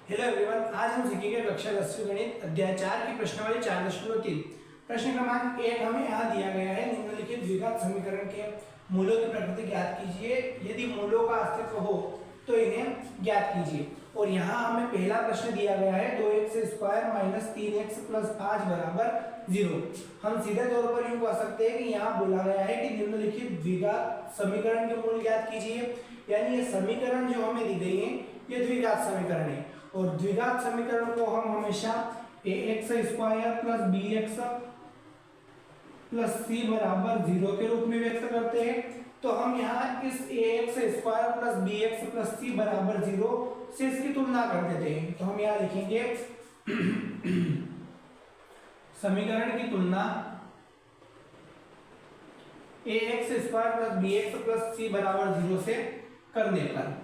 Hello everyone, आज हम सीखेंगे कक्षा 10वीं गणित अध्याय 4 की प्रश्नावली 4.3। प्रश्न क्रमांक 1 हमें यहाँ दिया गया है, निम्नलिखित द्विघात समीकरण के मूलों की प्रकृति ज्ञात कीजिए। यदि मूलों का अस्तित्व हो तो इन्हें ज्ञात कीजिए। और यहाँ हमें पहला प्रश्न दिया गया है 2x² - 3x + 5 = 0। हम सीधे तौर पर यूं कह सकते हैं कि यहाँ बोला गया है कि निम्नलिखित द्विघात समीकरण के मूल ज्ञात कीजिए। यानी ये समीकरण जो हमें दी गई है ये द्विघात समीकरण है, और द्विघात समीकरण को हम हमेशा ax² + bx + c = 0 के रूप में व्यक्त करते हैं। तो हम यहाँ इस ax² + bx + c = 0 से इसकी तुलना कर देते हैं। तो हम यहाँ लिखेंगे समीकरण की तुलना ax² + bx + c = 0 से करने पर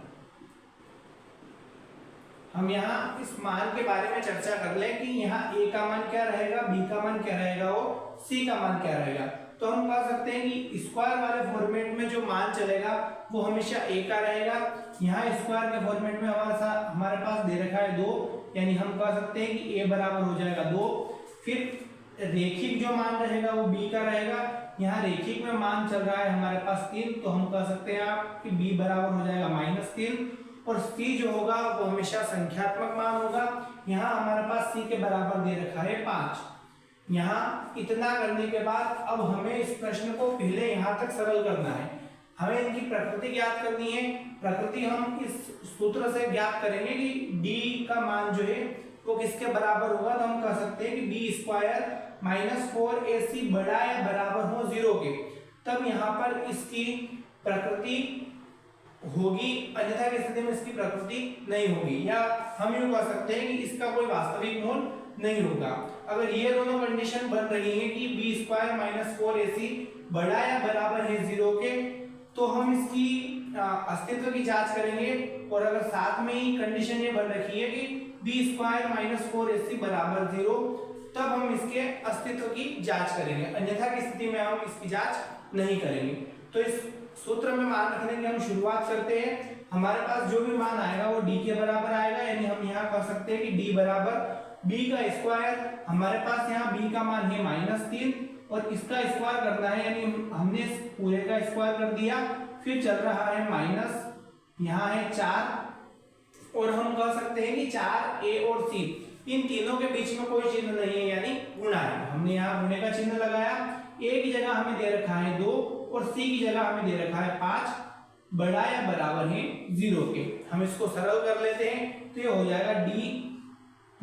हम यहाँ इस मान के बारे में चर्चा कर लें कि यहाँ a का मान क्या रहेगा, b का मान क्या रहेगा और c का मान क्या रहेगा। तो हम कह सकते हैं कि स्क्वायर वाले फॉर्मेट में जो मान चलेगा वो हमेशा a का रहेगा। यहाँ स्क्वायर के फॉर्मेट में हमारे पास दे रखा है 2, यानी हम कह सकते हैं कि a बराबर हो जाएगा 2। फिर रेखिक जो मान रहेगा वो b का रहेगा। यहाँ रेखिक में मान चल रहा है हमारे पास 3, तो हम कह सकते हैं आप कि b बराबर हो जाएगा -3। और c जो होगा वो हमेशा संख्यात्मक मान होगा। यहाँ हमारे पास c के बराबर दे रखा है 5। यहाँ इतना करने के बाद अब हमें इस प्रश्न को पहले यहाँ तक सरल करना है। हमें इनकी प्रकृति ज्ञात करनी है। प्रकृति हम इस सूत्र से ज्ञात करेंगे कि d का मान जो है वो किसके बराबर होगा। तो हम कह सकते हैं कि b² - 4ac बड़ा या बराबर हो 0 के, तब यहाँ पर इसकी प्रकृति होगी, अन्यथा की स्थिति में इसकी प्रकृति नहीं होगी। या हम यूं कह सकते हैं कि इसका कोई वास्तविक मूल नहीं होगा। अगर ये दोनों कंडीशन बन रही है कि b² - 4ac बड़ा या बराबर है 0 के, तो हम इसकी अस्तित्व की जांच करेंगे। और अगर साथ में ही कंडीशन ये बन रखी है कि b² - 4ac बराबर 0, तब हम इसके अस्तित्व की जांच करेंगे, अन्यथा की स्थिति में हम इसकी जांच नहीं करेंगे। तो इस सूत्र में मान रखने की हम शुरुआत करते हैं। हमारे पास जो भी मान आएगा वो d के बराबर आएगा, यानी हम यहाँ कह सकते हैं कि d बराबर b का स्क्वायर। हमारे पास यहाँ b का मान है -3 और इसका स्क्वायर करना है, यानी हमने पूरे का स्क्वायर कर दिया। फिर चल रहा है माइनस, यहाँ है 4, और हम कह सकते हैं कि 4a और c इन तीनों के बीच में कोई चिन्ह नहीं है, यानी गुणा है। हमने यहाँ गुणे का चिन्ह लगाया। a की जगह हमें दे रखा है 2 और c की जगह हमें दे रखा है 5, बड़ा या बराबर है 0 के। हम इसको सरल कर लेते हैं, तो ये हो जाएगा d।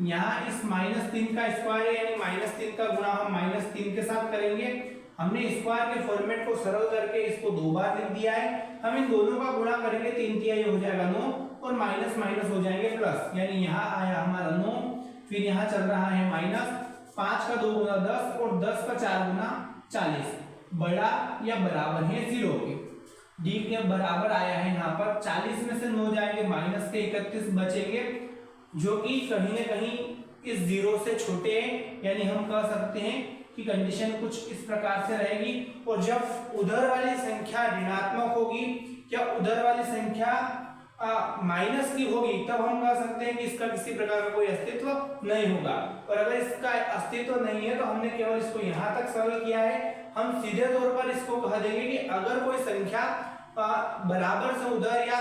यहाँ इस -3 का स्क्वायर है, यानी -3 का गुणा हम -3 के साथ करेंगे। हमने स्क्वायर के फॉर्मेट को सरल करके इसको 2 बार लिख दिया है। हम इन दोनों का गुणा करेंगे, 3 तिहाई हो जाएगा 9 और माइनस माइनस हो जाएंगे प्लस, यानी यहाँ आया हमारा 9। फिर यहाँ चल रहा है -5 का 2 गुना 10 और 10 का 4 गुना 40, बड़ा या बराबर है 0 के। d के बराबर आया है यहाँ पर 40 में से 9 जाएंगे, माइनस के 31 बचेंगे, जो कि कहीं ना कहीं इस 0 से छोटे हैं। यानी हम कह सकते हैं कि कंडीशन कुछ इस प्रकार से रहेगी। और जब उधर वाली संख्या ऋणात्मक होगी या उधर वाली संख्या माइनस की होगी, तब हम कह सकते हैं कि इसका किसी प्रकार का कोई अस्तित्व नहीं होगा। और अगर इसका अस्तित्व नहीं है तो हमने केवल इसको यहाँ तक सरल किया है। हम सीधे तौर पर इसको कह देंगे कि अगर कोई संख्या बराबर से उधर या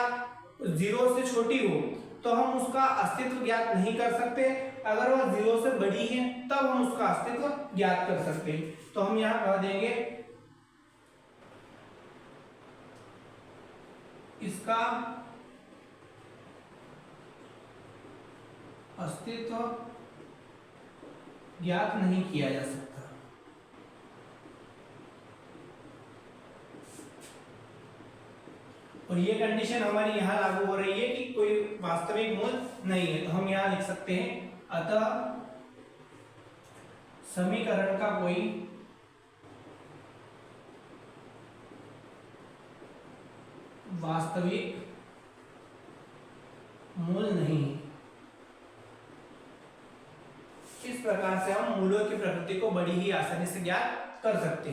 0 से छोटी हो तो हम उसका अस्तित्व ज्ञात नहीं कर सकते। अगर वह 0 से बड़ी है तब हम उसका अस्तित्व ज्ञात कर सकते हैं। तो हम यहाँ कह देंगे इसका अस्तित्व ज्ञात नहीं किया जा सकता। और ये कंडीशन हमारी यहाँ लागू हो रही है कि कोई वास्तविक मूल नहीं है। तो हम यहाँ लिख सकते हैं, अतः समीकरण का कोई वास्तविक मूल नहीं है। इस प्रकार से हम मूलों की प्रकृति को बड़ी ही आसानी से ज्ञात कर सकते हैं।